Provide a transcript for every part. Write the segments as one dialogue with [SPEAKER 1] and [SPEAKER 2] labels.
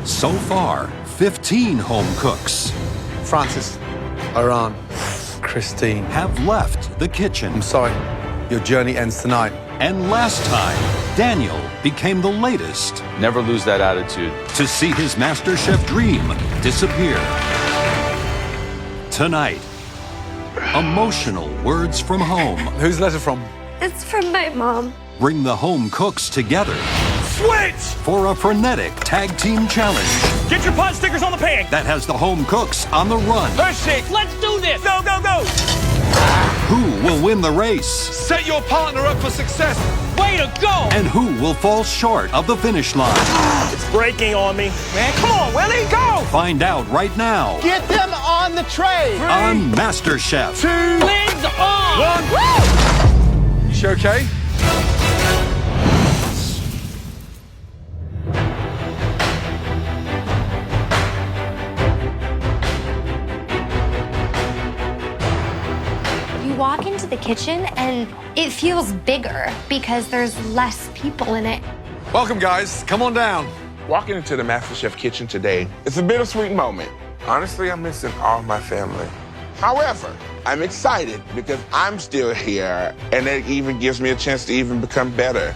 [SPEAKER 1] So far, 15 home cooks
[SPEAKER 2] Francis, Iran, Christine.
[SPEAKER 1] have left the kitchen.
[SPEAKER 2] I'm sorry, your journey ends tonight.
[SPEAKER 1] And last time, Daniel became the latest
[SPEAKER 3] Never lose that attitude.
[SPEAKER 1] to see his MasterChef dream disappear. Tonight, emotional words from home
[SPEAKER 2] Whose letter from?
[SPEAKER 4] It's from my mom.
[SPEAKER 1] bring the home cooks together
[SPEAKER 5] Switch!
[SPEAKER 1] for a frenetic tag team challenge
[SPEAKER 5] Get your pot stickers on the pan!
[SPEAKER 1] that has the home cooks on the run.
[SPEAKER 5] Hershey, let's do this! Go, go, go!
[SPEAKER 1] Who will win the race?
[SPEAKER 2] Set your partner up for success.
[SPEAKER 5] Way to go!
[SPEAKER 1] And who will fall short of the finish line?
[SPEAKER 5] It's breaking on me. Man, come on, Willie, go!
[SPEAKER 1] Find out right now
[SPEAKER 6] Get them on the tray.
[SPEAKER 1] on MasterChef.
[SPEAKER 5] Wins on!
[SPEAKER 2] You sure okay?
[SPEAKER 4] You walk into the kitchen and it feels bigger because there's less people in it.
[SPEAKER 2] Welcome, guys. Come on down.
[SPEAKER 7] Walking into the MasterChef kitchen today, it's a bittersweet moment. Honestly, I'm missing all my family. However, I'm excited because I'm still here, and it even gives me a chance to even become better.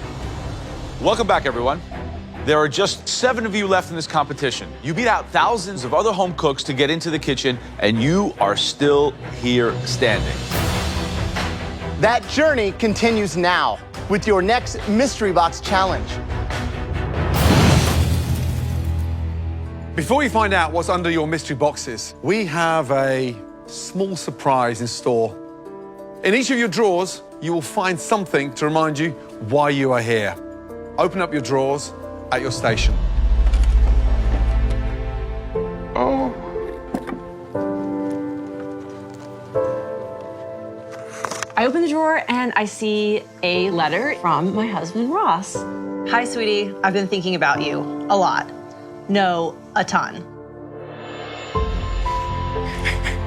[SPEAKER 3] Welcome back, everyone. There are just 7 of you left in this competition. You beat out thousands of other home cooks to get into the kitchen, and you are still here standing.
[SPEAKER 6] That journey continues now with your next Mystery Box Challenge.
[SPEAKER 2] Before you find out what's under your mystery boxes, we have a small surprise in store. In each of your drawers, you will find something to remind you why you are here. Open up your drawers at your station.
[SPEAKER 7] Oh.
[SPEAKER 8] I open the drawer and I see a letter from my husband, Ross. Hi, sweetie. I've been thinking about you a lot. No, a ton.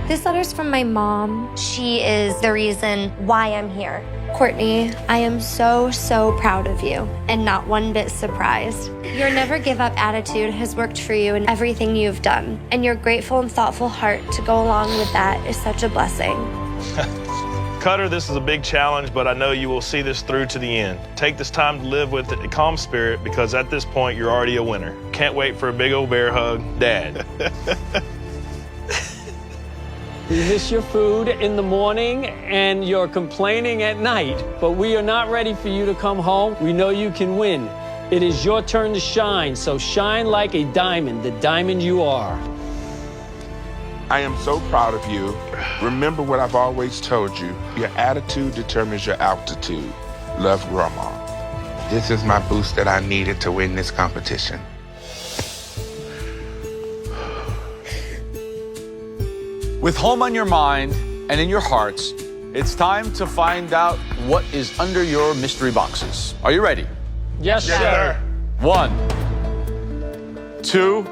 [SPEAKER 4] This letter's from my mom. She is the reason why I'm here. Courtney, I am so, so proud of you and not one bit surprised. Your never give up attitude has worked for you in everything you've done, and your grateful and thoughtful heart to go along with that is such a blessing.
[SPEAKER 5] Cutter, this is a big challenge, but I know you will see this through to the end. Take this time to live with a calm spirit because at this point, you're already a winner. Can't wait for a big old bear hug, Dad.
[SPEAKER 9] You miss your food in the morning and you're complaining at night, but we are not ready for you to come home. We know you can win. It is your turn to shine, so shine like a diamond, the diamond you are.
[SPEAKER 7] I am so proud of you. Remember what I've always told you. Your attitude determines your altitude. Love, Grandma. This is my boost that I needed to win this competition.
[SPEAKER 3] With home on your mind and in your hearts, it's time to find out what is under your mystery boxes. Are you ready?
[SPEAKER 9] Yes, sir.
[SPEAKER 3] 1, 2,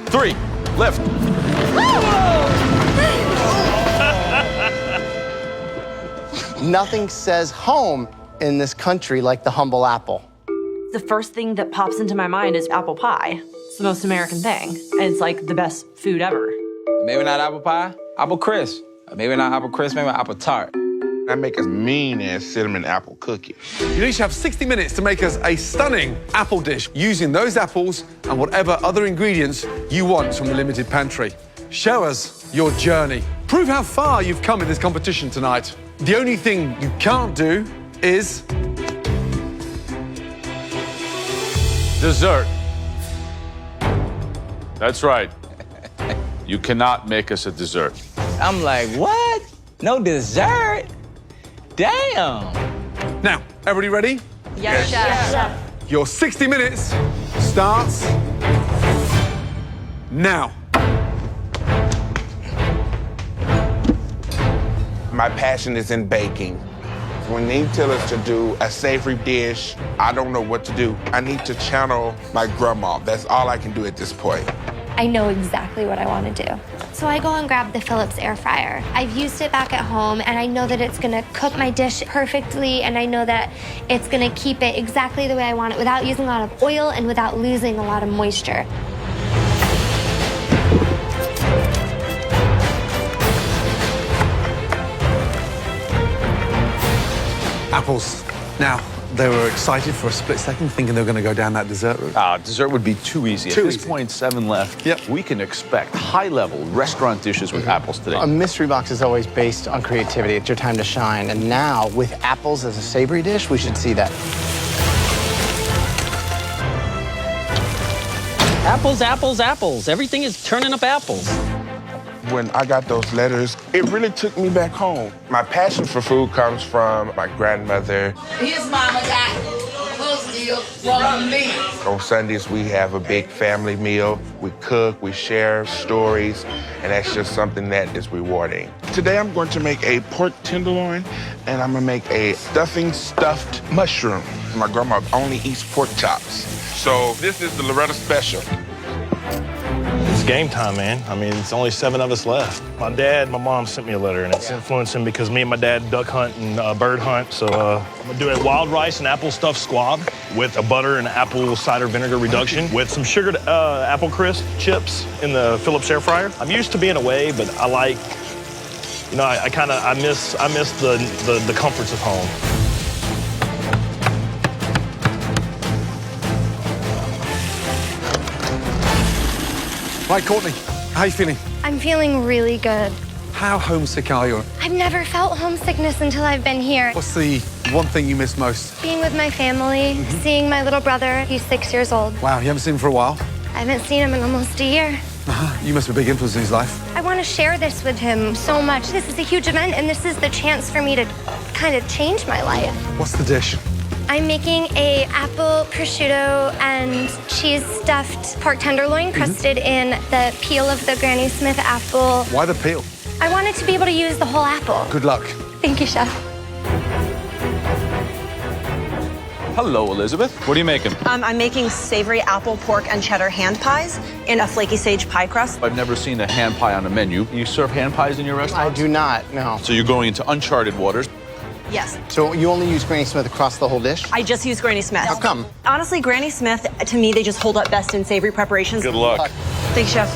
[SPEAKER 3] 3. Lift.
[SPEAKER 6] Nothing says home in this country like the humble apple.
[SPEAKER 8] The first thing that pops into my mind is apple pie. It's the most American thing, and it's like the best food ever.
[SPEAKER 10] Maybe not apple pie, apple crisp. Maybe not apple crisp, maybe apple tart.
[SPEAKER 7] I make a mean-ass cinnamon apple cookie.
[SPEAKER 2] You each have 60 minutes to make us a stunning apple dish using those apples and whatever other ingredients you want from the limited pantry. Show us your journey. Prove how far you've come in this competition tonight. The only thing you can't do is
[SPEAKER 3] Dessert. That's right. You cannot make us a dessert.
[SPEAKER 10] I'm like, what? No dessert? Damn.
[SPEAKER 2] Now, everybody ready?
[SPEAKER 8] Yes, chef.
[SPEAKER 2] Your 60 minutes starts now.
[SPEAKER 7] My passion is in baking. When they tell us to do a savory dish, I don't know what to do. I need to channel my grandma. That's all I can do at this point.
[SPEAKER 4] I know exactly what I want to do. So I go and grab the Philips air fryer. I've used it back at home, and I know that it's gonna cook my dish perfectly, and I know that it's gonna keep it exactly the way I want it without using a lot of oil and without losing a lot of moisture.
[SPEAKER 2] Apples. Now, they were excited for a split second, thinking they were going to go down that dessert route.
[SPEAKER 3] Dessert would be too easy. At this point, 7 left.
[SPEAKER 2] Yep.
[SPEAKER 3] We can expect high-level restaurant dishes with apples today.
[SPEAKER 6] A mystery box is always based on creativity. It's your time to shine. And now, with apples as a savory dish, we should see that.
[SPEAKER 9] Apples, apples, apples. Everything is turning up apples.
[SPEAKER 7] When I got those letters, it really took me back home. My passion for food comes from my grandmother.
[SPEAKER 11] His mama got close deal from me.
[SPEAKER 7] On Sundays, we have a big family meal. We cook, we share stories, and that's just something that is rewarding. Today, I'm going to make a pork tenderloin, and I'm gonna make a stuffing stuffed mushroom. My grandma only eats pork chops. So this is the Loretta special.
[SPEAKER 5] It's game time, man. I mean, it's only 7 of us left. My dad, my mom sent me a letter, and it's influencing because me and my dad duck hunt and bird hunt. So I'm gonna do a wild rice and apple stuffed squab with a butter and apple cider vinegar reduction with some sugared apple crisp chips in the Phillips air fryer. I'm used to being away, but I like, you know, I miss the comforts of home.
[SPEAKER 2] Right, Courtney, how are you feeling?
[SPEAKER 4] I'm feeling really good.
[SPEAKER 2] How homesick are you?
[SPEAKER 4] I've never felt homesickness until I've been here.
[SPEAKER 2] What's the one thing you miss most?
[SPEAKER 4] Being with my family, seeing my little brother. He's 6 years old.
[SPEAKER 2] Wow, you haven't seen him for a while?
[SPEAKER 4] I haven't seen him in almost a year.
[SPEAKER 2] You must be a big influence in his life.
[SPEAKER 4] I want to share this with him so much. This is a huge event, and this is the chance for me to kind of change my life.
[SPEAKER 2] What's the dish?
[SPEAKER 4] I'm making a apple prosciutto and cheese stuffed pork tenderloin crusted in the peel of the Granny Smith apple.
[SPEAKER 2] Why the peel?
[SPEAKER 4] I wanted to be able to use the whole apple.
[SPEAKER 2] Good luck.
[SPEAKER 4] Thank you, Chef.
[SPEAKER 3] Hello, Elizabeth. What are you making?
[SPEAKER 8] I'm making savory apple, pork, and cheddar hand pies in a flaky sage pie crust.
[SPEAKER 3] I've never seen a hand pie on a menu. You serve hand pies in your
[SPEAKER 6] I
[SPEAKER 3] restaurant?
[SPEAKER 6] do not, no.
[SPEAKER 3] So you're going into uncharted waters.
[SPEAKER 8] Yes.
[SPEAKER 6] So you only use Granny Smith across the whole dish?
[SPEAKER 8] I just use Granny Smith.
[SPEAKER 6] How come?
[SPEAKER 8] Honestly, Granny Smith, to me, they just hold up best in savory preparations.
[SPEAKER 3] Good luck.
[SPEAKER 8] Thanks, Chef.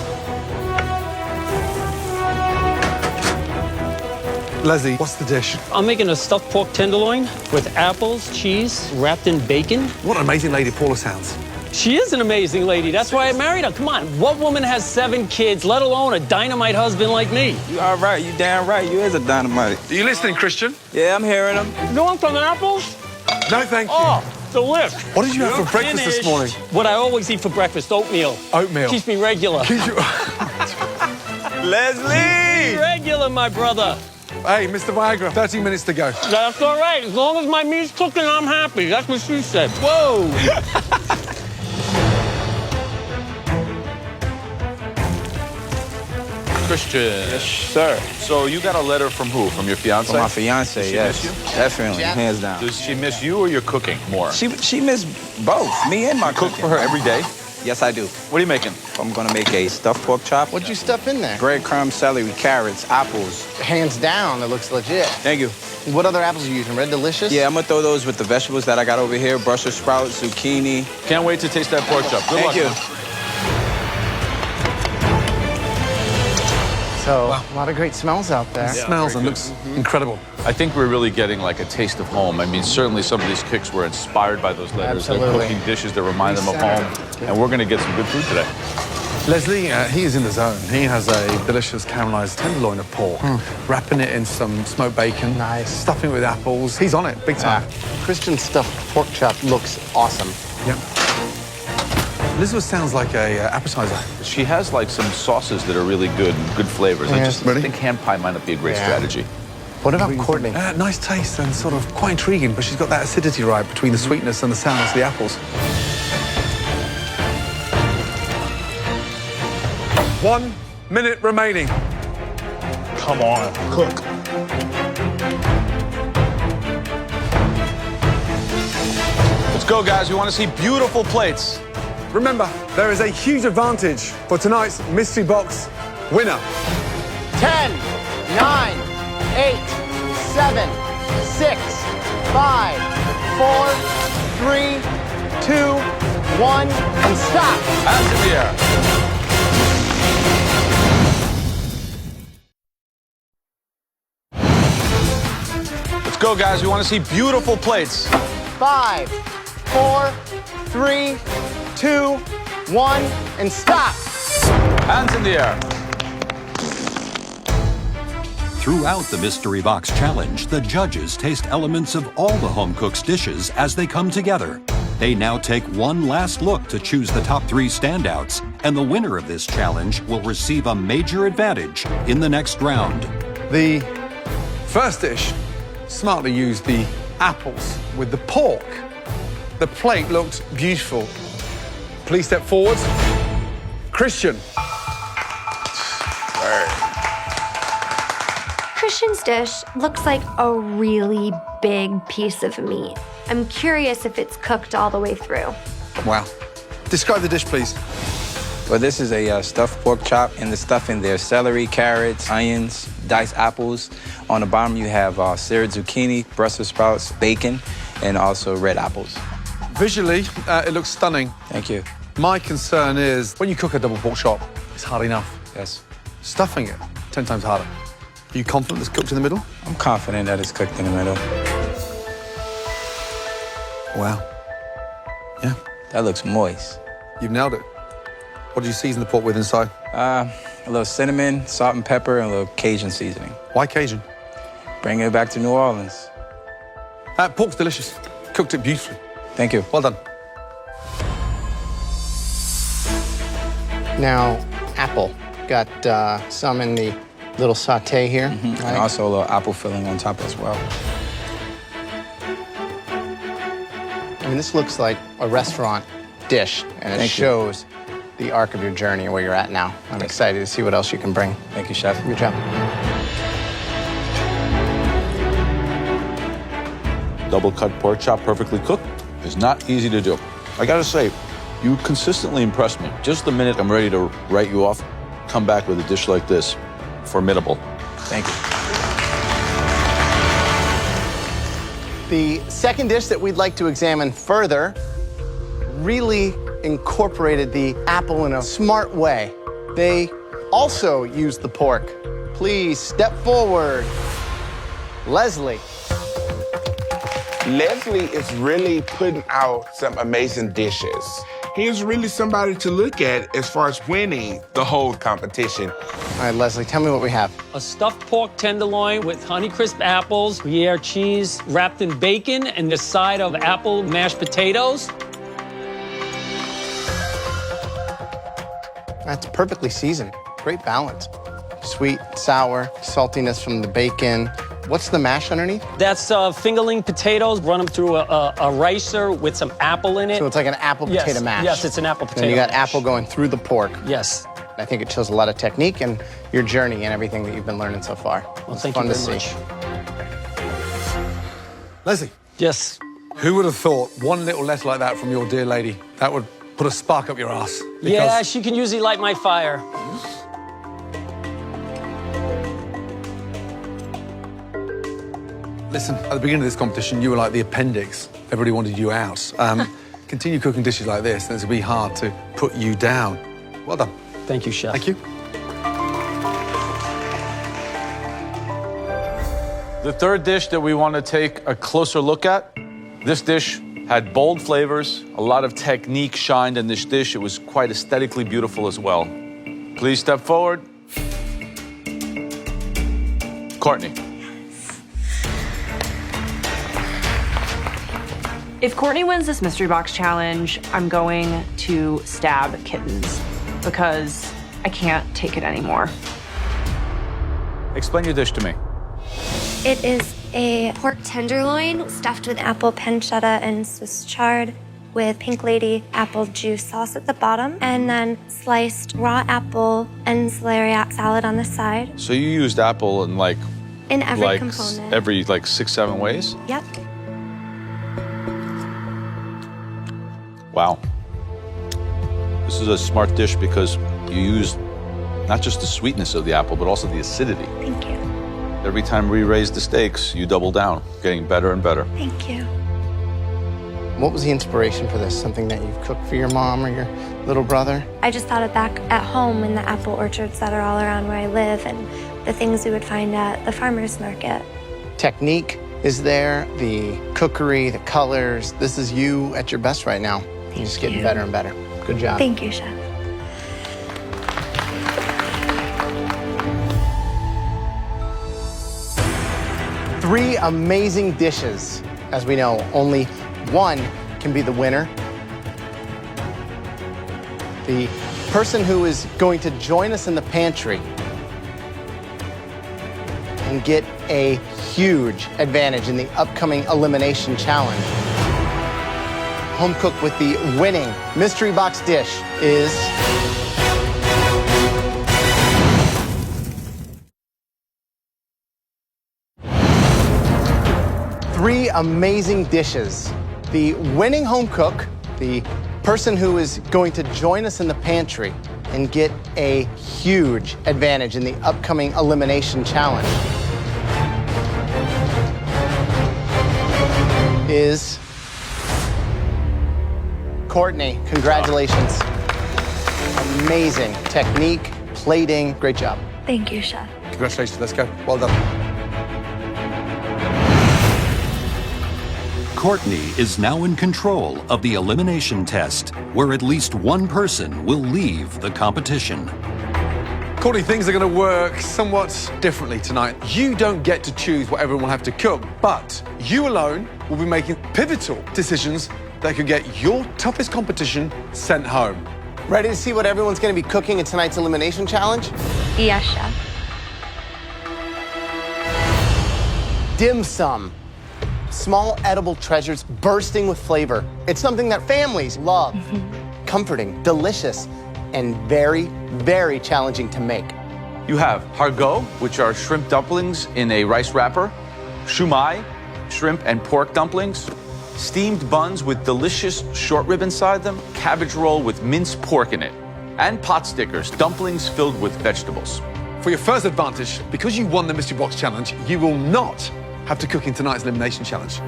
[SPEAKER 2] Leslie, what's the dish?
[SPEAKER 9] I'm making a stuffed pork tenderloin with apples, cheese, wrapped in bacon.
[SPEAKER 2] What an amazing lady Paula sounds.
[SPEAKER 9] She is an amazing lady. That's why I married her. Come on, what woman has 7 kids, let alone a dynamite husband like me?
[SPEAKER 10] You all right, you damn right, you is a dynamite.
[SPEAKER 2] Are you listening, Christian?
[SPEAKER 10] Yeah, I'm hearing them.
[SPEAKER 9] You want some apples?
[SPEAKER 2] No, thank you.
[SPEAKER 9] Oh, delish.
[SPEAKER 2] What did you have for breakfast this morning?
[SPEAKER 9] What I always eat for breakfast, oatmeal.
[SPEAKER 2] Oatmeal.
[SPEAKER 9] Keeps me regular.
[SPEAKER 10] Leslie!
[SPEAKER 9] Regular, my brother.
[SPEAKER 2] Hey, Mr. Viagra, 13 minutes to go.
[SPEAKER 9] That's all right. As long as my meat's cooking, I'm happy. That's what she said. Whoa.
[SPEAKER 3] Christian.
[SPEAKER 10] Yes, sir.
[SPEAKER 3] So you got a letter from who? From your fiance?
[SPEAKER 10] For my fiance,
[SPEAKER 3] Does she
[SPEAKER 10] yes.
[SPEAKER 3] miss you?
[SPEAKER 10] Definitely, hands down.
[SPEAKER 3] Does she miss you or your cooking more?
[SPEAKER 10] She missed both, me and my
[SPEAKER 3] Cook for her every day?
[SPEAKER 10] Yes, I do.
[SPEAKER 3] What are you making?
[SPEAKER 10] I'm gonna make a stuffed pork chop.
[SPEAKER 6] What'd you stuff in there?
[SPEAKER 10] Breadcrumbs, celery, carrots, apples.
[SPEAKER 6] Hands down, it looks legit.
[SPEAKER 10] Thank you.
[SPEAKER 6] What other apples are you using? Red Delicious?
[SPEAKER 10] Yeah, I'm gonna throw those with the vegetables that I got over here. Brussels sprouts, zucchini.
[SPEAKER 3] Can't wait to taste that pork chop. Good luck.
[SPEAKER 10] Thank you.
[SPEAKER 3] man.
[SPEAKER 6] So, a lot of great smells out there.
[SPEAKER 2] It smells and looks incredible.
[SPEAKER 3] I think we're really getting like a taste of home. I mean, certainly some of these cooks were inspired by those letters. They're
[SPEAKER 6] Absolutely.
[SPEAKER 3] cooking dishes that remind them of home. And we're going to get some good food today.
[SPEAKER 2] Leslie, he is in the zone. He has a delicious caramelized tenderloin of pork, wrapping it in some smoked bacon,
[SPEAKER 6] Nice.
[SPEAKER 2] stuffing it with apples. He's on it, big time.
[SPEAKER 6] Christian stuffed pork chop looks awesome.
[SPEAKER 2] Yep. Elizabeth sounds like a appetizer.
[SPEAKER 3] She has like some sauces that are really good and good flavors. I
[SPEAKER 6] Yeah.
[SPEAKER 3] just think hand pie might not be a great strategy.
[SPEAKER 6] What about Courtney?
[SPEAKER 2] Nice taste and sort of quite intriguing, but she's got that acidity right between the sweetness and the sourness of the apples. 1 minute remaining.
[SPEAKER 5] Come on, cook.
[SPEAKER 3] Let's go, guys. We want to see beautiful plates.
[SPEAKER 2] Remember, there is a huge advantage for tonight's mystery box winner.
[SPEAKER 6] 10, 9, 8, 7, 6, 5, 4, 3, 2, 1, and stop.
[SPEAKER 3] Hands in the air. Let's go, go, guys. We want to see beautiful plates.
[SPEAKER 6] 5, 4, 3, 2, 1, and stop.
[SPEAKER 3] Hands in the air.
[SPEAKER 1] Throughout the Mystery Box Challenge, the judges taste elements of all the home cook's dishes as they come together. They now take one last look to choose the top 3 standouts, and the winner of this challenge will receive a major advantage in the next round.
[SPEAKER 2] The first dish smartly used the apples with the pork. The plate looked beautiful. Please step forward. Christian.
[SPEAKER 4] Christian's dish looks like a really big piece of meat. I'm curious if it's cooked all the way through.
[SPEAKER 2] Wow. Describe the dish, please.
[SPEAKER 10] Well, this is a stuffed pork chop, and the stuffing there's celery, carrots, onions, diced apples. On the bottom, you have seared zucchini, Brussels sprouts, bacon, and also red apples.
[SPEAKER 2] Visually, it looks stunning.
[SPEAKER 10] Thank you.
[SPEAKER 2] My concern is when you cook a double pork chop, it's hard enough.
[SPEAKER 10] Yes.
[SPEAKER 2] Stuffing it, 10 times harder. Are you confident it's cooked in the middle?
[SPEAKER 10] I'm confident that it's cooked in the middle.
[SPEAKER 2] Wow. Yeah.
[SPEAKER 10] That looks moist.
[SPEAKER 2] You've nailed it. What do you season the pork with inside?
[SPEAKER 10] A little cinnamon, salt and pepper, and a little Cajun seasoning.
[SPEAKER 2] Why Cajun?
[SPEAKER 10] Bring it back to New Orleans.
[SPEAKER 2] Pork's delicious. Cooked it beautifully.
[SPEAKER 10] Thank you.
[SPEAKER 2] Well done.
[SPEAKER 6] Now, apple. Got some in the little sauté here.
[SPEAKER 10] Mm-hmm. And also a little apple filling on top as well.
[SPEAKER 6] I mean, this looks like a restaurant dish, and it shows the arc of your journey where you're at now. I'm excited to see what else you can bring.
[SPEAKER 10] Thank you, Chef.
[SPEAKER 6] Good job.
[SPEAKER 3] Double cut pork chop perfectly cooked is not easy to do. I gotta say, you consistently impress me. Just the minute I'm ready to write you off, come back with a dish like this. Formidable.
[SPEAKER 10] Thank you.
[SPEAKER 6] The second dish that we'd like to examine further really incorporated the apple in a smart way. They also used the pork. Please step forward. Leslie.
[SPEAKER 7] Leslie is really putting out some amazing dishes. He is really somebody to look at as far as winning the whole competition.
[SPEAKER 6] All right, Leslie, tell me what we have.
[SPEAKER 9] A stuffed pork tenderloin with Honeycrisp apples, Gruyere cheese wrapped in bacon, and the side of apple mashed potatoes.
[SPEAKER 6] That's perfectly seasoned. Great balance. Sweet, sour, saltiness from the bacon. What's the mash underneath?
[SPEAKER 9] That's fingerling potatoes. Run them through a ricer with some apple in it.
[SPEAKER 6] So it's like an apple potato mash.
[SPEAKER 9] Yes, it's an apple potato
[SPEAKER 6] And you got
[SPEAKER 9] mash.
[SPEAKER 6] apple going through the pork.
[SPEAKER 9] Yes.
[SPEAKER 6] I think it shows a lot of technique and your journey and everything that you've been learning so far.
[SPEAKER 9] Well,
[SPEAKER 6] It's
[SPEAKER 9] thank
[SPEAKER 6] fun
[SPEAKER 9] you
[SPEAKER 6] to
[SPEAKER 9] very
[SPEAKER 6] see.
[SPEAKER 9] much.
[SPEAKER 2] Leslie,
[SPEAKER 9] Yes.
[SPEAKER 2] who would have thought one little letter like that from your dear lady, that would put a spark up your ass?
[SPEAKER 9] Yeah, she can usually light my fire.
[SPEAKER 2] Listen, at the beginning of this competition, you were like the appendix. Everybody wanted you out. Continue cooking dishes like this, and it's going to be hard to put you down. Well done.
[SPEAKER 9] Thank you, Chef.
[SPEAKER 2] Thank you.
[SPEAKER 3] The third dish that we want to take a closer look at, this dish had bold flavors, a lot of technique shined in this dish. It was quite aesthetically beautiful as well. Please step forward. Courtney.
[SPEAKER 8] If Courtney wins this mystery box challenge, I'm going to stab kittens because I can't take it anymore.
[SPEAKER 3] Explain your dish to me.
[SPEAKER 4] It is a pork tenderloin stuffed with apple pancetta and Swiss chard with Pink Lady apple juice sauce at the bottom, and then sliced raw apple and celeriac salad on the side.
[SPEAKER 3] So you used apple in
[SPEAKER 4] In every component.
[SPEAKER 3] every 6-7 ways?
[SPEAKER 4] Yep.
[SPEAKER 3] Wow. This is a smart dish because you used not just the sweetness of the apple, but also the acidity.
[SPEAKER 4] Thank you.
[SPEAKER 3] Every time we raised the stakes, you double down, getting better and better.
[SPEAKER 4] Thank you.
[SPEAKER 6] What was the inspiration for this? Something that you've cooked for your mom or your little brother?
[SPEAKER 4] I just thought of back at home in the apple orchards that are all around where I live and the things we would find at the farmer's market.
[SPEAKER 6] Technique, is there, the cookery, the colors. This is you at your best right now. You're just getting better and better. Good job.
[SPEAKER 4] Thank you, Chef.
[SPEAKER 6] Three amazing dishes. As we know, only one can be the winner. The person who is going to join us in the pantry and get a huge advantage in the upcoming elimination challenge. Home cook with the winning mystery box dish is... Three amazing dishes. The winning home cook, the person who is going to join us in the pantry and get a huge advantage in the upcoming elimination challenge is Courtney. Congratulations. Amazing technique, plating, great job.
[SPEAKER 4] Thank you, Chef.
[SPEAKER 2] Congratulations, let's go. Well done.
[SPEAKER 1] Courtney is now in control of the elimination test, where at least one person will leave the competition.
[SPEAKER 2] Courtney, things are going to work somewhat differently tonight. You don't get to choose what everyone will have to cook, but you alone will be making pivotal decisions that could get your toughest competition sent home.
[SPEAKER 6] Ready to see what everyone's going to be cooking in tonight's elimination challenge?
[SPEAKER 4] Yes, Chef.
[SPEAKER 6] Dim sum. Small edible treasures bursting with flavor. It's something that families love. Comforting, delicious, and very, very challenging to make.
[SPEAKER 3] You have hargot, which are shrimp dumplings in a rice wrapper, shumai, shrimp and pork dumplings, steamed buns with delicious short rib inside them, cabbage roll with minced pork in it, and pot stickers, dumplings filled with vegetables.
[SPEAKER 2] For your first advantage, because you won the Mystery Box Challenge, you will not have to cook in tonight's elimination challenge.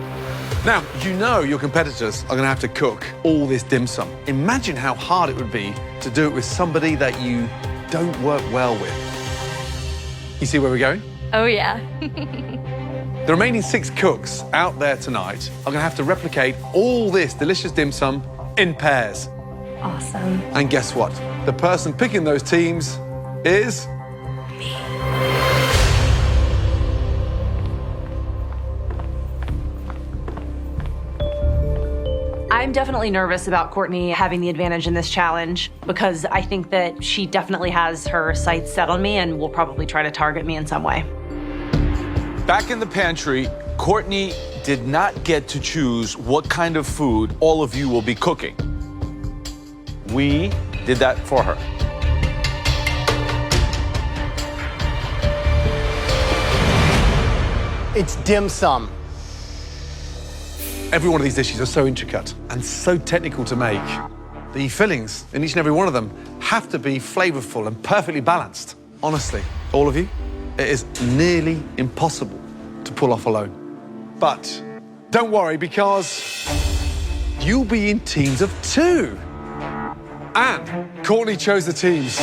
[SPEAKER 2] Now, you know your competitors are going to have to cook all this dim sum. Imagine how hard it would be to do it with somebody that you don't work well with. You see where we're going?
[SPEAKER 4] Oh, yeah.
[SPEAKER 2] The remaining 6 cooks out there tonight are going to have to replicate all this delicious dim sum in pairs.
[SPEAKER 4] Awesome.
[SPEAKER 2] And guess what? The person picking those teams is...
[SPEAKER 8] I'm definitely nervous about Courtney having the advantage in this challenge because I think that she definitely has her sights set on me and will probably try to target me in some way.
[SPEAKER 3] Back in the pantry, Courtney did not get to choose what kind of food all of you will be cooking. We did that for her.
[SPEAKER 6] It's dim sum.
[SPEAKER 2] Every one of these dishes are so intricate and so technical to make. The fillings in each and every one of them have to be flavorful and perfectly balanced. Honestly, all of you, it is nearly impossible to pull off alone. But don't worry, because you'll be in teams of 2. And Courtney chose the teams.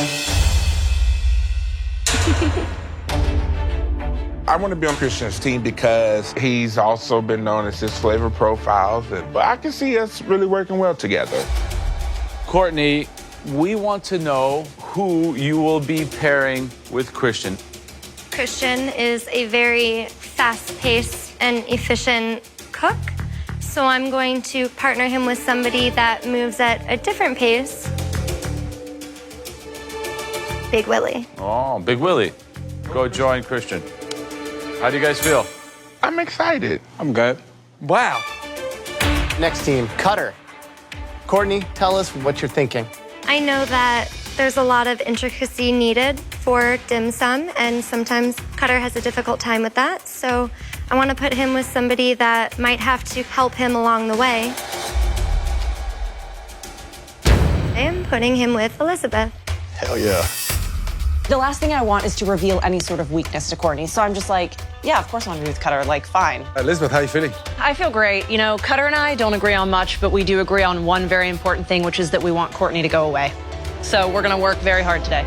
[SPEAKER 7] I want to be on Christian's team because he's also been known as his flavor profiles, but I can see us really working well together.
[SPEAKER 3] Courtney, we want to know who you will be pairing with Christian.
[SPEAKER 4] Christian is a very fast-paced and efficient cook, so I'm going to partner him with somebody that moves at a different pace. Big Willie.
[SPEAKER 3] Oh, Big Willie. Go join Christian. How do you guys feel?
[SPEAKER 7] I'm excited.
[SPEAKER 10] I'm good.
[SPEAKER 2] Wow.
[SPEAKER 6] Next team, Cutter. Courtney, tell us what you're thinking.
[SPEAKER 4] I know that there's a lot of intricacy needed for dim sum, and sometimes Cutter has a difficult time with that, so I want to put him with somebody that might have to help him along the way. I am putting him with Elizabeth.
[SPEAKER 5] Hell yeah.
[SPEAKER 8] The last thing I want is to reveal any sort of weakness to Courtney, so I'm just like, yeah, of course I want to be with Cutter, like, fine.
[SPEAKER 2] Elizabeth, how are you feeling?
[SPEAKER 8] I feel great. You know, Cutter and I don't agree on much, but we do agree on one very important thing, which is that we want Courtney to go away. So we're gonna work very hard today.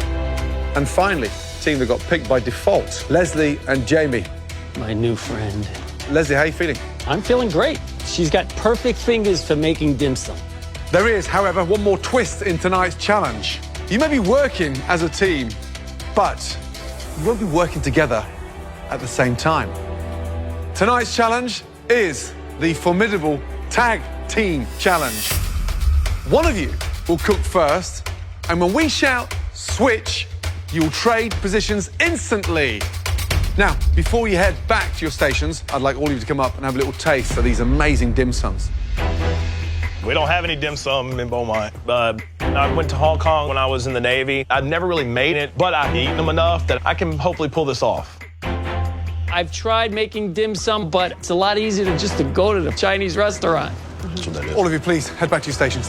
[SPEAKER 2] And finally, team that got picked by default, Leslie and Jamie.
[SPEAKER 9] My new friend.
[SPEAKER 2] Leslie, how are you feeling?
[SPEAKER 9] I'm feeling great. She's got perfect fingers for making dim sum.
[SPEAKER 2] There is, however, one more twist in tonight's challenge. You may be working as a team, but you won't be working together at the same time. Tonight's challenge is the formidable Tag Team Challenge. One of you will cook first, and when we shout switch, you'll trade positions instantly. Now, before you head back to your stations, I'd like all of you to come up and have a little taste of these amazing dim sums.
[SPEAKER 5] We don't have any dim sum in Beaumont. I went to Hong Kong when I was in the Navy. I've never really made it, but I've eaten them enough that I can hopefully pull this off.
[SPEAKER 9] I've tried making dim sum, but it's a lot easier to just to go to the Chinese restaurant.
[SPEAKER 2] All of you, please, head back to your stations.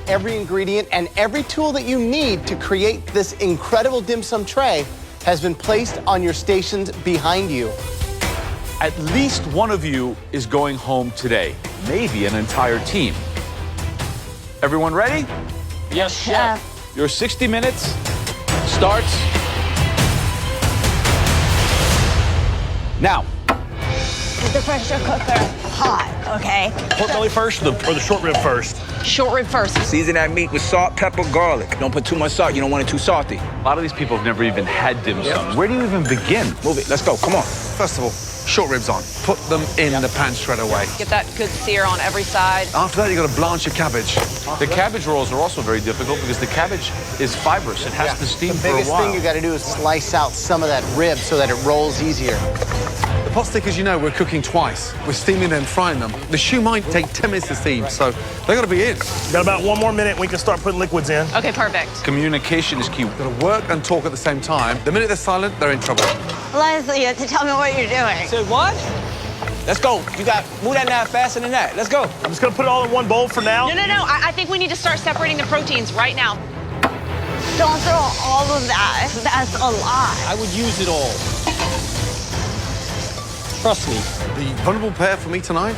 [SPEAKER 6] Every ingredient and every tool that you need to create this incredible dim sum tray has been placed on your stations behind you.
[SPEAKER 3] At least one of you is going home today, maybe an entire team. Everyone ready?
[SPEAKER 9] Yes, chef.
[SPEAKER 3] Your 60 minutes starts now.
[SPEAKER 12] Put the pressure cooker hot, okay?
[SPEAKER 5] Pork belly first or the short rib first?
[SPEAKER 12] Short rib first.
[SPEAKER 10] Season that meat with salt, pepper, garlic. Don't put too much salt. You don't want it too salty.
[SPEAKER 3] A lot of these people have never even had dim sum. Where do you even begin?
[SPEAKER 10] Move it. Let's go. Come on.
[SPEAKER 2] First of all, short ribs on. Put them in the pan straight away.
[SPEAKER 8] Get that good sear on every side.
[SPEAKER 2] After that, you've got to blanch your cabbage.
[SPEAKER 3] The cabbage rolls are also very difficult because the cabbage is fibrous. It has to steam
[SPEAKER 6] The
[SPEAKER 3] for a
[SPEAKER 6] biggest
[SPEAKER 3] while.
[SPEAKER 6] thing you got to do is slice out some of that rib so that it rolls easier.
[SPEAKER 2] The pot stickers, you know, we're cooking twice. We're steaming them, frying them. The shoe might take 10 minutes to steam, so they got to be in.
[SPEAKER 5] Got about one more minute, we can start putting liquids in.
[SPEAKER 8] Okay, perfect.
[SPEAKER 3] Communication is key.
[SPEAKER 2] Got to work and talk at the same time. The minute they're silent, they're in trouble.
[SPEAKER 12] Leslie, you have to tell me what you're doing.
[SPEAKER 10] Say what? Let's go. You got move that knife faster than that. Let's go.
[SPEAKER 5] I'm just gonna put it all in one bowl for now.
[SPEAKER 8] No. I think we need to start separating the proteins right now.
[SPEAKER 12] Don't throw all of that. That's a lot.
[SPEAKER 9] I would use it all. Trust me.
[SPEAKER 2] The vulnerable pair for me tonight,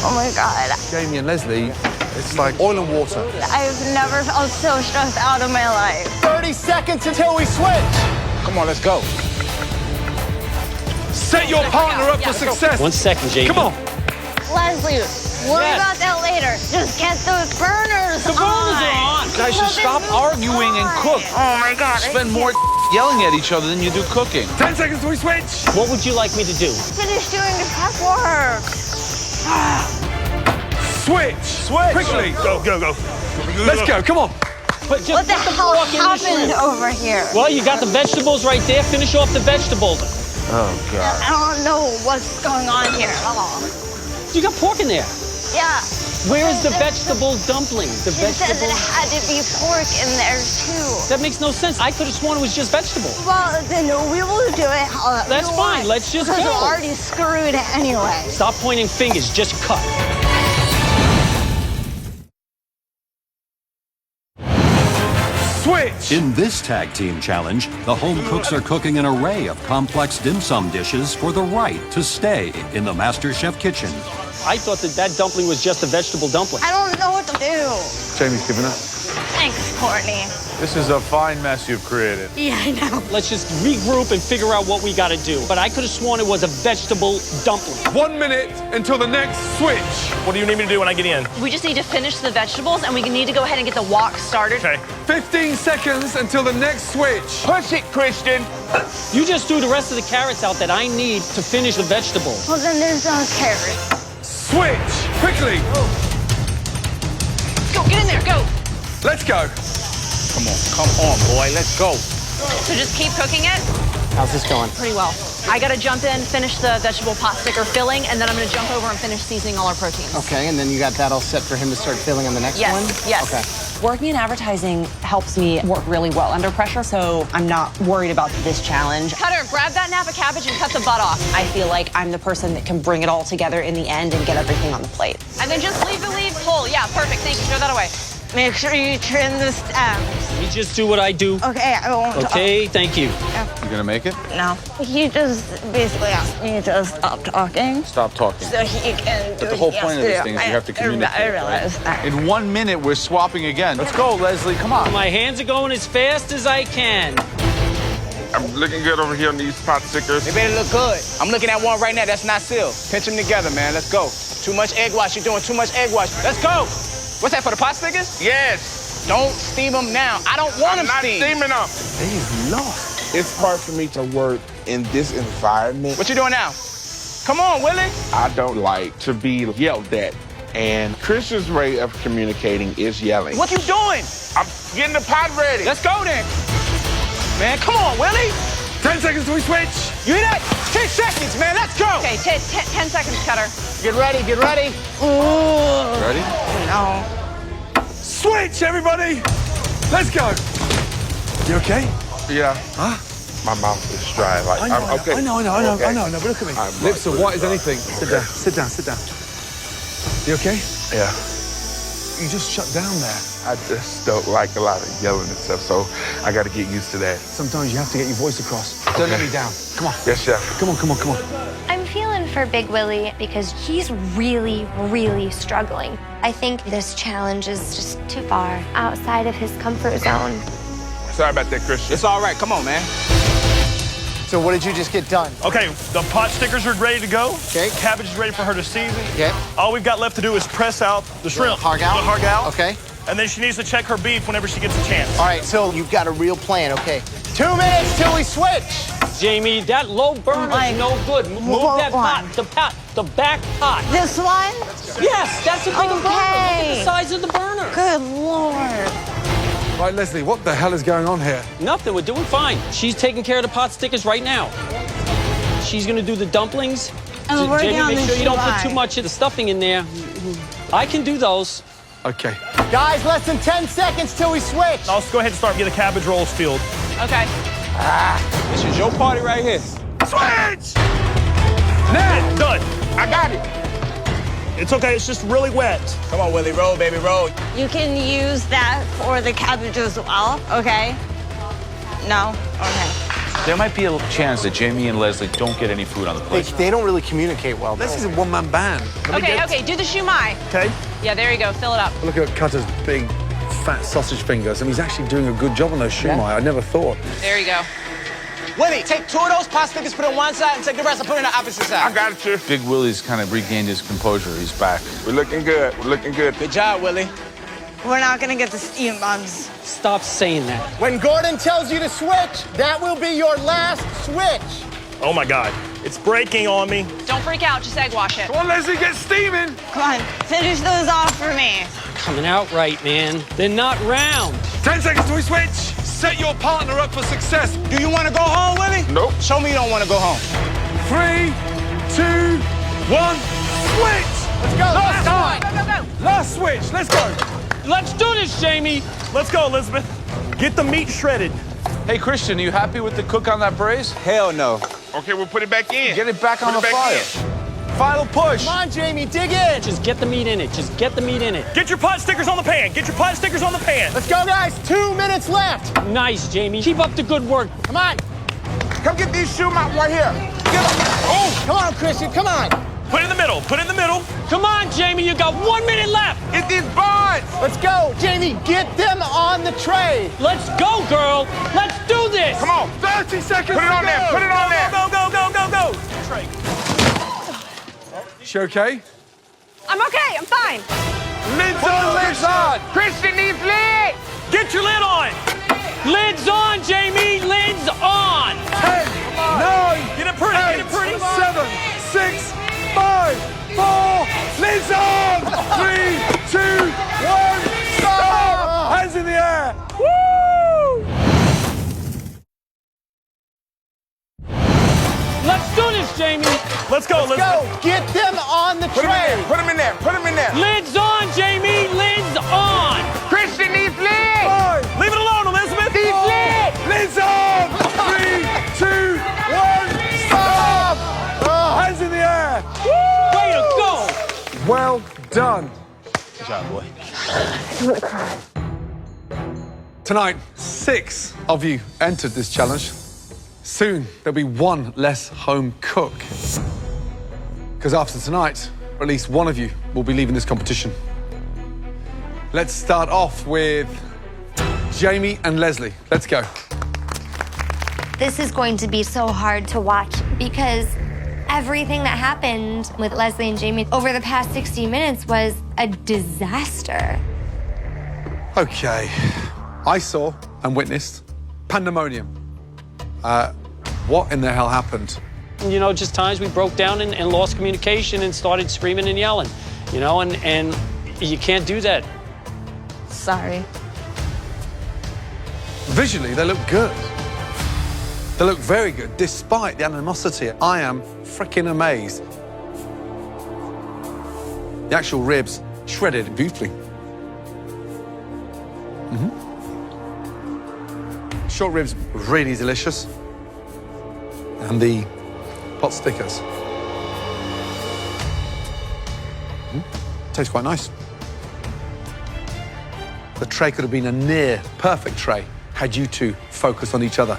[SPEAKER 12] Oh my God.
[SPEAKER 2] Jamie and Leslie, it's like oil and water.
[SPEAKER 12] I've never felt so stressed out in my life.
[SPEAKER 6] 30 seconds until we switch.
[SPEAKER 10] Come on, let's go.
[SPEAKER 2] Set your partner up for success.
[SPEAKER 9] 1 second, Jamie.
[SPEAKER 2] Come on.
[SPEAKER 12] Leslie, worry
[SPEAKER 9] Yes.
[SPEAKER 12] about that later. Just get those burners
[SPEAKER 9] The burners are on.
[SPEAKER 3] You guys should stop arguing and cook.
[SPEAKER 12] Oh my God.
[SPEAKER 3] Spend more yelling at each other than you do cooking.
[SPEAKER 2] 10 seconds till we switch.
[SPEAKER 9] What would you like me to do?
[SPEAKER 12] Finish doing the prep work.
[SPEAKER 2] Switch. Quickly.
[SPEAKER 5] Go.
[SPEAKER 2] Let's go. Come on.
[SPEAKER 9] But just
[SPEAKER 12] What the
[SPEAKER 9] put
[SPEAKER 12] hell
[SPEAKER 9] pork in the
[SPEAKER 12] happened
[SPEAKER 9] shrimp.
[SPEAKER 12] over here?
[SPEAKER 9] Well, you got the vegetables right there. Finish off the vegetables.
[SPEAKER 12] I don't know what's going on here at all.
[SPEAKER 9] You got pork in there.
[SPEAKER 12] Yeah.
[SPEAKER 9] Where is the vegetable dumpling? The
[SPEAKER 12] She said that
[SPEAKER 9] vegetable.
[SPEAKER 12] it had to be pork in there too.
[SPEAKER 9] That makes no sense. I could have sworn it was just vegetable.
[SPEAKER 12] Well, then we will do it.
[SPEAKER 9] That's fine. Let's just
[SPEAKER 12] because
[SPEAKER 9] go.
[SPEAKER 12] we're already screwed anyway.
[SPEAKER 9] Stop pointing fingers. Just cut.
[SPEAKER 2] Switch.
[SPEAKER 1] In this tag team challenge, the home cooks are cooking an array of complex dim sum dishes for the right to stay in the MasterChef kitchen.
[SPEAKER 9] I thought that dumpling was just a vegetable dumpling.
[SPEAKER 12] I don't know what to do.
[SPEAKER 2] Jamie's giving up.
[SPEAKER 12] Thanks, Courtney.
[SPEAKER 3] This is a fine mess you've created.
[SPEAKER 12] Yeah, I know.
[SPEAKER 9] Let's just regroup and figure out what we got to do. But I could have sworn it was a vegetable dumpling.
[SPEAKER 2] 1 minute until the next switch.
[SPEAKER 5] What do you need me to do when I get in?
[SPEAKER 8] We just need to finish the vegetables, and we need to go ahead and get the wok started.
[SPEAKER 5] Okay.
[SPEAKER 2] 15 seconds until the next switch.
[SPEAKER 10] Push it, Christian.
[SPEAKER 9] You just threw the rest of the carrots out that I need to finish the vegetables.
[SPEAKER 12] Well, then there's no carrot.
[SPEAKER 2] Switch. Quickly.
[SPEAKER 8] Go, get in there, go.
[SPEAKER 2] Let's go.
[SPEAKER 10] Come on, boy. Let's go.
[SPEAKER 8] So just keep cooking it
[SPEAKER 6] How's this going?
[SPEAKER 8] pretty well. I gotta jump in, finish the vegetable pot sticker filling, and then I'm gonna jump over and finish seasoning all our proteins.
[SPEAKER 6] Okay, and then you got that all set for him to start filling on the next one?
[SPEAKER 8] Yes.
[SPEAKER 6] Okay.
[SPEAKER 13] Working in advertising helps me work really well under pressure, so I'm not worried about this challenge.
[SPEAKER 8] Cutter, grab that nap of cabbage and cut the butt off.
[SPEAKER 13] I feel like I'm the person that can bring it all together in the end and get everything on the plate.
[SPEAKER 8] And then just leave the leaves whole. Yeah, perfect. Thank you. Throw that away.
[SPEAKER 12] Make sure you trim the stems.
[SPEAKER 9] Let me just do what I do.
[SPEAKER 12] Okay, I won't
[SPEAKER 9] Okay, thank you.
[SPEAKER 3] You gonna make it?
[SPEAKER 12] talk. No. He just basically asked me to stop talking
[SPEAKER 3] Stop talking.
[SPEAKER 12] so he can do
[SPEAKER 3] But the whole
[SPEAKER 12] what he
[SPEAKER 3] point
[SPEAKER 12] has
[SPEAKER 3] of this
[SPEAKER 12] to
[SPEAKER 3] thing
[SPEAKER 12] do.
[SPEAKER 3] is you have to communicate.
[SPEAKER 12] I realize that.
[SPEAKER 3] In 1 minute, we're swapping again. Let's go, Leslie. Come on.
[SPEAKER 9] My hands are going as fast as I can.
[SPEAKER 7] I'm looking good over here on these pot stickers.
[SPEAKER 10] They better look good. I'm looking at one right now that's not sealed. Pinch them together, man. Let's go. Too much egg wash. You're doing too much egg wash. Let's go. What's that, for the pot stickers?
[SPEAKER 7] Yes.
[SPEAKER 10] Don't steam them now. I don't want them steamed.
[SPEAKER 7] I'm not steaming them.
[SPEAKER 2] He's lost.
[SPEAKER 7] It's hard for me to work in this environment.
[SPEAKER 10] What you doing now? Come on, Willie.
[SPEAKER 7] I don't like to be yelled at. And Christian's way of communicating is yelling.
[SPEAKER 10] What you doing?
[SPEAKER 7] I'm getting the pot ready.
[SPEAKER 10] Let's go then. Man, come on, Willie.
[SPEAKER 2] 10 seconds till we switch.
[SPEAKER 10] You hear that? 10 seconds, man. Let's go.
[SPEAKER 8] Okay, 10 seconds, Cutter.
[SPEAKER 6] Get ready, get ready.
[SPEAKER 3] Ready?
[SPEAKER 8] No.
[SPEAKER 2] Switch, everybody. Let's go. You okay?
[SPEAKER 7] Yeah.
[SPEAKER 2] Huh?
[SPEAKER 7] My mouth is dry. Like, I'm okay.
[SPEAKER 2] I know,
[SPEAKER 7] Okay.
[SPEAKER 2] but look at me.
[SPEAKER 7] I'm
[SPEAKER 2] Lips are
[SPEAKER 7] right.
[SPEAKER 2] white as anything. Sit down, sit down, sit down. You okay?
[SPEAKER 7] Yeah.
[SPEAKER 2] You just shut down there.
[SPEAKER 7] I just don't like a lot of yelling and stuff, so I got to get used to that.
[SPEAKER 2] Sometimes you have to get your voice across. Don't let me down. Come on.
[SPEAKER 7] Yes, chef.
[SPEAKER 2] Come on, come on, come on.
[SPEAKER 4] I'm feeling for Big Willie because he's really, really struggling. I think this challenge is just too far outside of his comfort zone.
[SPEAKER 7] Sorry about that, Christian.
[SPEAKER 10] It's all right. Come on, man.
[SPEAKER 6] So what did you just get done?
[SPEAKER 5] Okay, the pot stickers are ready to go.
[SPEAKER 6] Okay.
[SPEAKER 5] Cabbage is ready for her to season.
[SPEAKER 6] Okay.
[SPEAKER 5] All we've got left to do is press out the shrimp.
[SPEAKER 6] Hargal?
[SPEAKER 5] The hargal.
[SPEAKER 6] Okay.
[SPEAKER 5] And then she needs to check her beef whenever she gets a chance.
[SPEAKER 6] All right, so you've got a real plan, okay. 2 minutes till we switch.
[SPEAKER 9] Jamie, that low burner's no good. Move that pot, the back pot.
[SPEAKER 12] This one?
[SPEAKER 9] Yes, that's a bigger burner. Look at
[SPEAKER 12] Okay.
[SPEAKER 9] the size of the burner.
[SPEAKER 12] Good Lord.
[SPEAKER 2] Right, Leslie, what the hell is going on here?
[SPEAKER 9] Nothing, we're doing fine. She's taking care of the pot stickers right now. She's gonna do the dumplings.
[SPEAKER 12] And we're
[SPEAKER 9] Jamie,
[SPEAKER 12] down
[SPEAKER 9] make
[SPEAKER 12] the
[SPEAKER 9] sure you don't put
[SPEAKER 12] shy.
[SPEAKER 9] too much of the stuffing in there. I can do those.
[SPEAKER 2] Okay.
[SPEAKER 6] Guys, less than 10 seconds till we switch.
[SPEAKER 5] Now let's go ahead and start getting the cabbage rolls filled.
[SPEAKER 8] Okay.
[SPEAKER 10] This is your party right here.
[SPEAKER 7] Switch!
[SPEAKER 5] Now, done.
[SPEAKER 7] I got it.
[SPEAKER 5] It's okay, it's just really wet.
[SPEAKER 10] Come on, Willie, roll, baby, roll.
[SPEAKER 12] You can use that for the cabbage as well, okay? No? Okay.
[SPEAKER 3] There might be a chance that Jamie and Leslie don't get any food on the plate.
[SPEAKER 6] They don't really communicate well.
[SPEAKER 2] Leslie's a one-man band.
[SPEAKER 8] Okay, do the shumai.
[SPEAKER 5] Okay.
[SPEAKER 8] Yeah, there you go. Fill it up.
[SPEAKER 2] Look at Cutter's big, fat sausage fingers. I mean, he's actually doing a good job on those shumai. I never thought.
[SPEAKER 8] There you go.
[SPEAKER 10] Willie, take 2 of those pot stickers, put it on one side, and take the rest and put it on the opposite side.
[SPEAKER 7] I got it, Chef.
[SPEAKER 3] Big Willie's kind of regained his composure. He's back.
[SPEAKER 7] We're looking good. We're looking good.
[SPEAKER 10] Good job, Willie.
[SPEAKER 12] We're not gonna get the steam buns.
[SPEAKER 9] Stop saying that.
[SPEAKER 6] When Gordon tells you to switch, that will be your last switch.
[SPEAKER 5] Oh my God, it's breaking on me.
[SPEAKER 8] Don't freak out. Just egg wash it.
[SPEAKER 2] Come on, Leslie, get steaming.
[SPEAKER 12] Come on, finish those off for me.
[SPEAKER 9] Coming out right, man. They're not round.
[SPEAKER 2] 10 seconds till we switch. Set your partner up for success.
[SPEAKER 10] Do you want to go home, Willie?
[SPEAKER 7] Nope.
[SPEAKER 10] Show me you don't want to go home.
[SPEAKER 2] 3, 2, 1, switch.
[SPEAKER 6] Let's go.
[SPEAKER 2] Last time.
[SPEAKER 8] Go, go, go.
[SPEAKER 2] Last switch. Let's go.
[SPEAKER 9] Let's do this, Jamie.
[SPEAKER 5] Let's go, Elizabeth. Get the meat shredded.
[SPEAKER 3] Hey, Christian, are you happy with the cook on that braise?
[SPEAKER 10] Hell no.
[SPEAKER 7] Okay, we'll put it back in.
[SPEAKER 3] Get it back on the
[SPEAKER 7] Put it back
[SPEAKER 3] fire.
[SPEAKER 7] in.
[SPEAKER 2] Final push.
[SPEAKER 6] Come on, Jamie, dig in.
[SPEAKER 9] Just get the meat in it. Just get the meat in it.
[SPEAKER 5] Get your pot stickers on the pan. Get your pot stickers on the pan.
[SPEAKER 6] Let's go, guys. 2 minutes left.
[SPEAKER 9] Nice, Jamie. Keep up the good work.
[SPEAKER 6] Come on.
[SPEAKER 7] Come get these shumai right here.
[SPEAKER 6] Oh, come on, Christian. Come on.
[SPEAKER 5] Put it in the middle. Put it in the middle.
[SPEAKER 9] Come on, Jamie. You got 1 minute left.
[SPEAKER 7] Get these buns.
[SPEAKER 6] Let's go. Jamie, get them on the tray.
[SPEAKER 9] Let's go, girl. Let's do this.
[SPEAKER 7] Come on.
[SPEAKER 2] 30 seconds.
[SPEAKER 7] Put it on there. Put it on there.
[SPEAKER 5] Go, go, go, go, go.
[SPEAKER 2] She okay?
[SPEAKER 8] I'm okay. I'm fine.
[SPEAKER 2] Lids on, lids on.
[SPEAKER 7] Christian needs lid.
[SPEAKER 5] Get your lid on.
[SPEAKER 9] Lids on, Jamie. Lids on.
[SPEAKER 2] 10, 9,
[SPEAKER 5] Get it pretty. Get it pretty.
[SPEAKER 2] 7, 6, 5, 4. Lids on. 3, 2, 1. Stop. Hands in the air. Woo!
[SPEAKER 9] Let's do this, Jamie.
[SPEAKER 5] Let's go,
[SPEAKER 6] Let's
[SPEAKER 5] Elizabeth.
[SPEAKER 6] go. Get them on the
[SPEAKER 7] Put him in
[SPEAKER 6] tray.
[SPEAKER 7] there. Put him in there. Put him in there.
[SPEAKER 9] Lids on, Jamie. Lids on.
[SPEAKER 7] Christian needs lid.
[SPEAKER 2] 5,
[SPEAKER 5] Leave it alone, Elizabeth.
[SPEAKER 7] Needs lid.
[SPEAKER 2] lids on. 3, 2, 1. Stop. Hands in the air.
[SPEAKER 9] Way to go.
[SPEAKER 2] Well done.
[SPEAKER 5] Good job, boy.
[SPEAKER 2] Tonight, 6 of you entered this challenge. Soon, there'll be 1 less home cook. Because after tonight, at least 1 of you will be leaving this competition. Let's start off with Jamie and Leslie. Let's go.
[SPEAKER 4] This is going to be so hard to watch because everything that happened with Leslie and Jamie over the past 60 minutes was a disaster.
[SPEAKER 2] Okay, I saw and witnessed pandemonium. What in the hell happened?
[SPEAKER 9] You know, just times we broke down and lost communication and started screaming and yelling, you know, and you can't do that.
[SPEAKER 4] Sorry.
[SPEAKER 2] Visually, they look good. They look very good, despite the animosity. I am freaking amazed. The actual ribs shredded beautifully. Short ribs, really delicious. And the pot stickers. Tastes quite nice. The tray could have been a near perfect tray had you two focused on each other.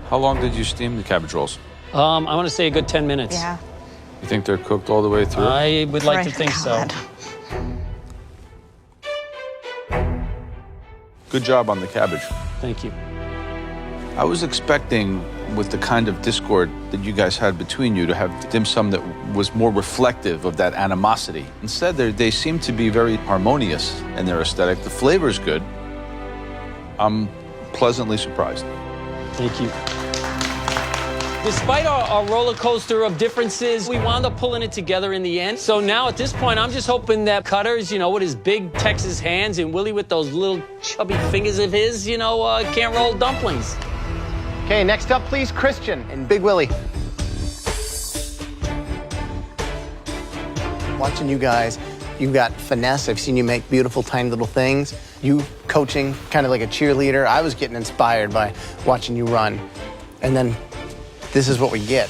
[SPEAKER 3] How long did you steam the cabbage rolls?
[SPEAKER 9] I want to say a good 10 minutes.
[SPEAKER 12] Yeah.
[SPEAKER 3] You think they're cooked all the way through?
[SPEAKER 9] I would like to
[SPEAKER 12] Pray
[SPEAKER 9] think
[SPEAKER 12] God.
[SPEAKER 9] so.
[SPEAKER 3] Good job on the cabbage.
[SPEAKER 9] Thank you.
[SPEAKER 3] I was expecting, with the kind of discord that you guys had between you, to have dim sum that was more reflective of that animosity. Instead, they seem to be very harmonious in their aesthetic. The flavor's good. I'm pleasantly surprised.
[SPEAKER 9] Thank you. Despite our roller coaster of differences, we wound up pulling it together in the end. So now at this point, I'm just hoping that Cutters, you know, with his big Texas hands and Willie with those little chubby fingers of his, you know, can't roll dumplings.
[SPEAKER 6] Okay, next up, please, Christian and Big Willie. Watching you guys, you've got finesse. I've seen you make beautiful, tiny little things. You coaching, kind of like a cheerleader. I was getting inspired by watching you run. And then this is what we get.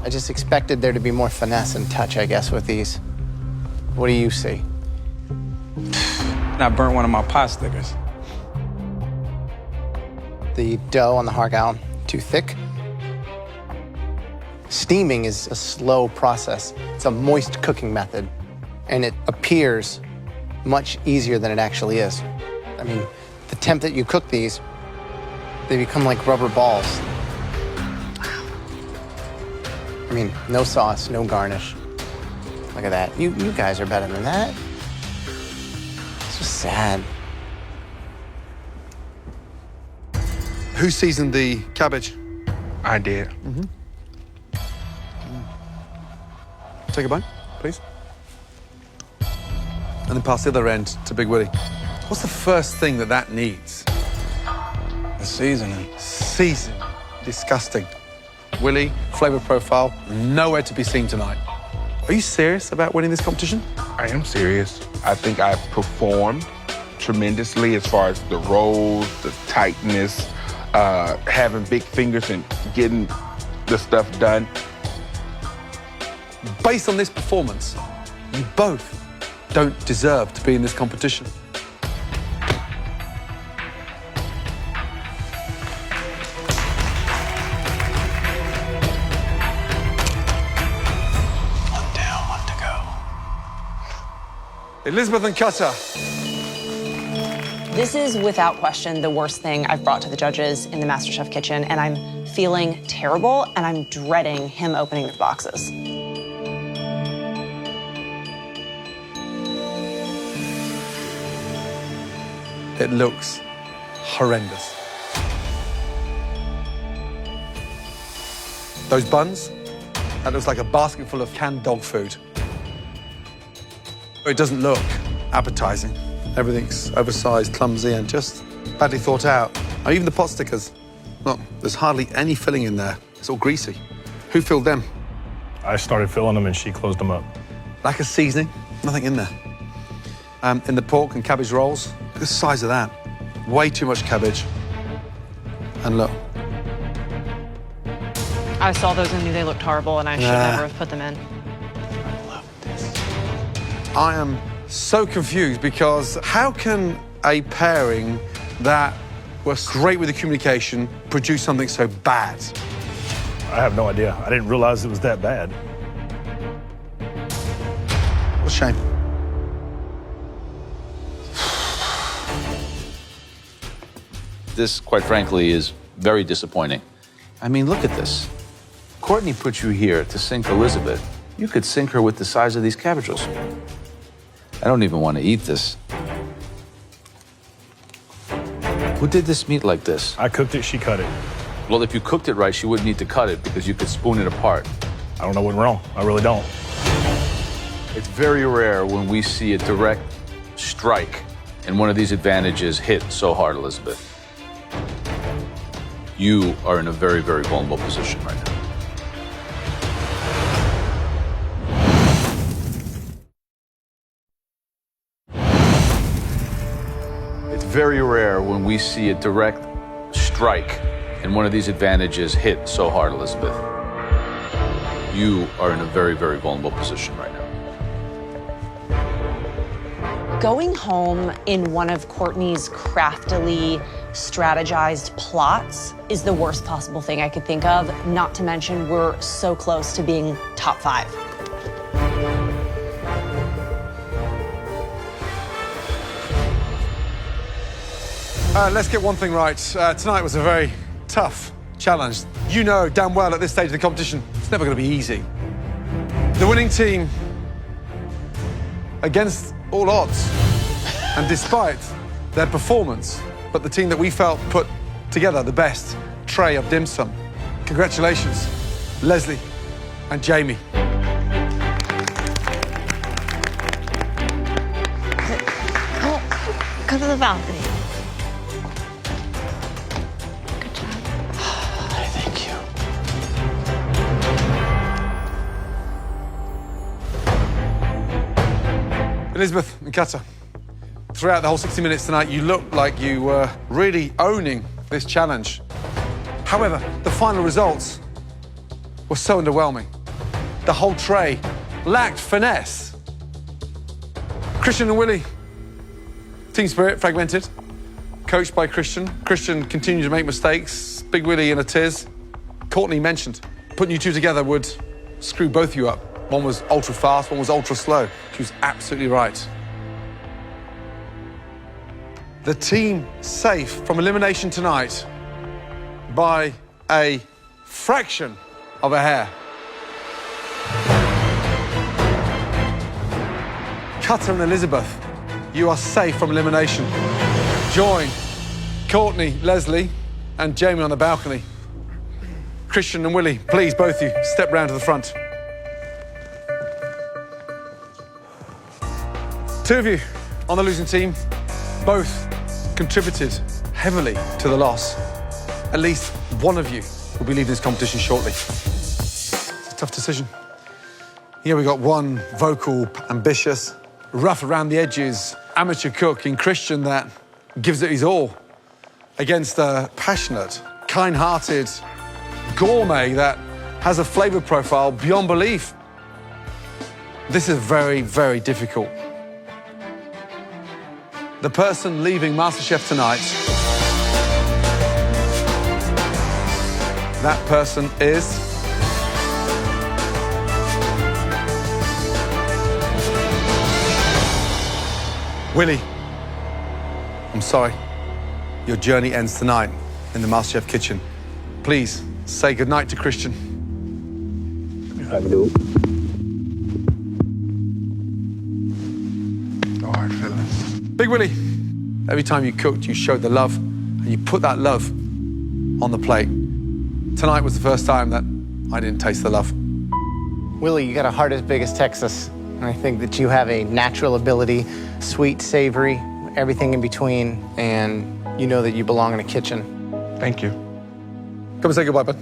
[SPEAKER 6] I just expected there to be more finesse and touch, I guess, with these. What do you see?
[SPEAKER 10] I burnt one of my pot stickers.
[SPEAKER 6] The dough on the hargal, too thick. Steaming is a slow process. It's a moist cooking method, and it appears much easier than it actually is. I mean, the temp that you cook these, they become like rubber balls. I mean, no sauce, no garnish. Look at that. You guys are better than that. It's just sad.
[SPEAKER 2] Who seasoned the cabbage?
[SPEAKER 7] I did.
[SPEAKER 2] Take a bite, please. And then pass the other end to Big Willie. What's the first thing that needs?
[SPEAKER 10] The seasoning.
[SPEAKER 2] Seasoning. Disgusting. Willie, flavor profile, nowhere to be seen tonight. Are you serious about winning this competition?
[SPEAKER 7] I am serious. I think I performed tremendously as far as the rolls, the tightness, having big fingers and getting the stuff done.
[SPEAKER 2] Based on this performance, you both don't deserve to be in this competition.
[SPEAKER 10] One down, one to go.
[SPEAKER 2] Elizabeth and Cutter.
[SPEAKER 13] This is without question the worst thing I've brought to the judges in the MasterChef kitchen, and I'm feeling terrible, and I'm dreading him opening the boxes.
[SPEAKER 2] It looks horrendous. Those buns, that looks like a basket full of canned dog food. It doesn't look appetizing. Everything's oversized, clumsy, and just badly thought out. And even the pot stickers. Look, there's hardly any filling in there. It's all greasy. Who filled them?
[SPEAKER 5] I started filling them and she closed them up.
[SPEAKER 2] Lack of seasoning, nothing in there. In the pork and cabbage rolls, look at the size of that. Way too much cabbage. And look.
[SPEAKER 8] I saw those and knew they looked horrible, and I should never have put them in.
[SPEAKER 2] I am so confused because how can a pairing that was great with the communication produce something so bad?
[SPEAKER 5] I have no idea. I didn't realize it was that bad.
[SPEAKER 2] What a shame.
[SPEAKER 3] This, quite frankly, is very disappointing. I mean, look at this. Courtney put you here to sink Elizabeth. You could sink her with the size of these cabbages. I don't even want to eat this. Who did this meat like this?
[SPEAKER 5] I cooked it, she cut it.
[SPEAKER 3] Well, if you cooked it right, she wouldn't need to cut it because you could spoon it apart.
[SPEAKER 5] I don't know what's wrong. I really don't.
[SPEAKER 3] It's very rare when we see a direct strike and one of these advantages hit so hard, Elizabeth. You are in a very, very vulnerable position right now. It's very rare when we see a direct strike and one of these advantages hit so hard, Elizabeth. You are in a very, very vulnerable position right now.
[SPEAKER 13] Going home in one of Courtney's craftily strategized plots is the worst possible thing I could think of, not to mention we're so close to being top 5.
[SPEAKER 2] Let's get one thing right. Tonight was a very tough challenge. You know damn well at this stage of the competition, it's never going to be easy. The winning team, against all odds, and despite their performance, but the team that we felt put together the best tray of dim sum. Congratulations, Leslie and Jamie.
[SPEAKER 12] Go to the balcony.
[SPEAKER 5] Thank you.
[SPEAKER 2] Elizabeth and Kata, throughout the whole 60 minutes tonight, you looked like you were really owning this challenge. However, the final results were so underwhelming. The whole tray lacked finesse. Christian and Willie, team spirit fragmented, coached by Christian. Christian continued to make mistakes, Big Willie in a tiz. Courtney mentioned, putting you two together would screw both of you up. One was ultra fast, one was ultra slow. She was absolutely right. The team safe from elimination tonight by a fraction of a hair. Cutter and Elizabeth, you are safe from elimination. Join Courtney, Leslie, and Jamie on the balcony. Christian and Willie, please, both of you, step round to the front. Two of you on the losing team, both contributed heavily to the loss. At least one of you will be leaving this competition shortly. It's a tough decision. Here we got one vocal, ambitious, rough around the edges, amateur cook in Christian that gives it his all, against a passionate, kind-hearted gourmet that has a flavor profile beyond belief. This is very, very difficult. The person leaving MasterChef tonight, that person is Willie. I'm sorry. Your journey ends tonight in the MasterChef kitchen. Please say goodnight to Christian.
[SPEAKER 7] I do. No hard feelings.
[SPEAKER 2] Big Willie, every time you cooked, you showed the love, and you put that love on the plate. Tonight was the first time that I didn't taste the love.
[SPEAKER 6] Willie, you got a heart as big as Texas. And I think that you have a natural ability, sweet, savory, everything in between, and you know that you belong in a kitchen.
[SPEAKER 7] Thank you.
[SPEAKER 2] Come and say goodbye, bud.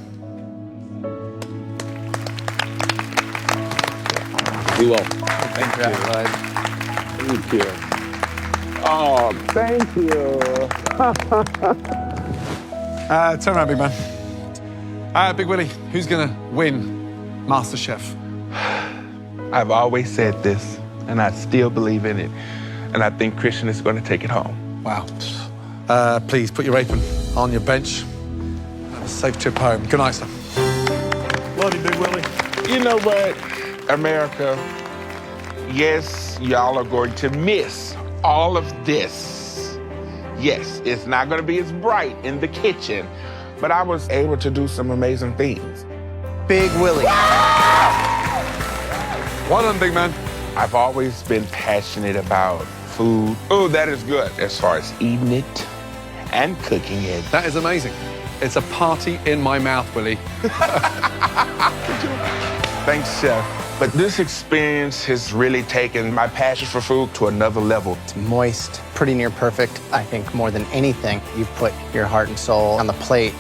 [SPEAKER 3] Be well.
[SPEAKER 7] Thank you. Thank you. Oh, thank you.
[SPEAKER 2] Turn around, big man. Big Willie, who's gonna win MasterChef?
[SPEAKER 7] I've always said this, and I still believe in it. And I think Christian is going to take it home.
[SPEAKER 2] Wow. Please put your apron on your bench. Have a safe trip home. Good night, sir.
[SPEAKER 5] Love you, Big Willie.
[SPEAKER 7] You know what, America? Yes, y'all are going to miss all of this. Yes, it's not gonna be as bright in the kitchen, but I was able to do some amazing things.
[SPEAKER 6] Big Willie.
[SPEAKER 2] Well done, big man.
[SPEAKER 7] I've always been passionate about food. Oh, that is good. As far as eating it and cooking it.
[SPEAKER 2] That is amazing. It's a party in my mouth, Willie.
[SPEAKER 7] Thanks, Chef. But this experience has really taken my passion for food to another level.
[SPEAKER 6] It's moist, pretty near perfect. I think more than anything, you put your heart and soul on the plate.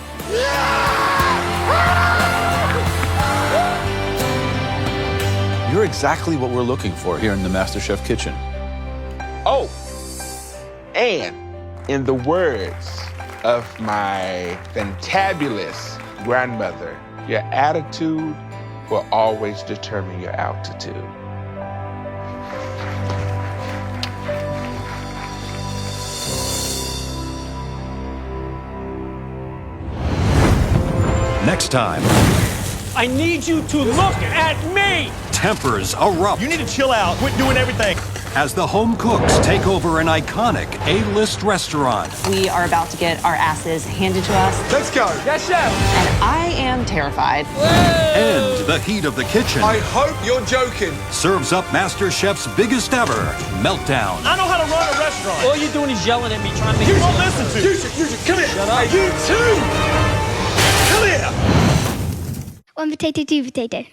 [SPEAKER 3] You're exactly what we're looking for here in the MasterChef kitchen.
[SPEAKER 7] Oh, and in the words of my fantabulous grandmother, your attitude will always determine your altitude.
[SPEAKER 1] Next time,
[SPEAKER 9] I need you to look at me!
[SPEAKER 1] tempers erupt
[SPEAKER 5] You need to chill out. Quit doing everything.
[SPEAKER 1] as the home cooks take over an iconic A-list restaurant.
[SPEAKER 13] We are about to get our asses handed to us,
[SPEAKER 2] Let's go.
[SPEAKER 9] Yes, chef!
[SPEAKER 13] and I am terrified.
[SPEAKER 1] And the heat of the kitchen
[SPEAKER 2] I hope you're joking.
[SPEAKER 1] serves up MasterChef's biggest ever meltdown.
[SPEAKER 5] I know how to run a restaurant.
[SPEAKER 9] All you're doing is yelling at me, trying to make
[SPEAKER 5] You won't listen to.
[SPEAKER 2] Use it. Come here.
[SPEAKER 9] Shut up.
[SPEAKER 2] Hey, you too. Come here.
[SPEAKER 11] One potato, two potato.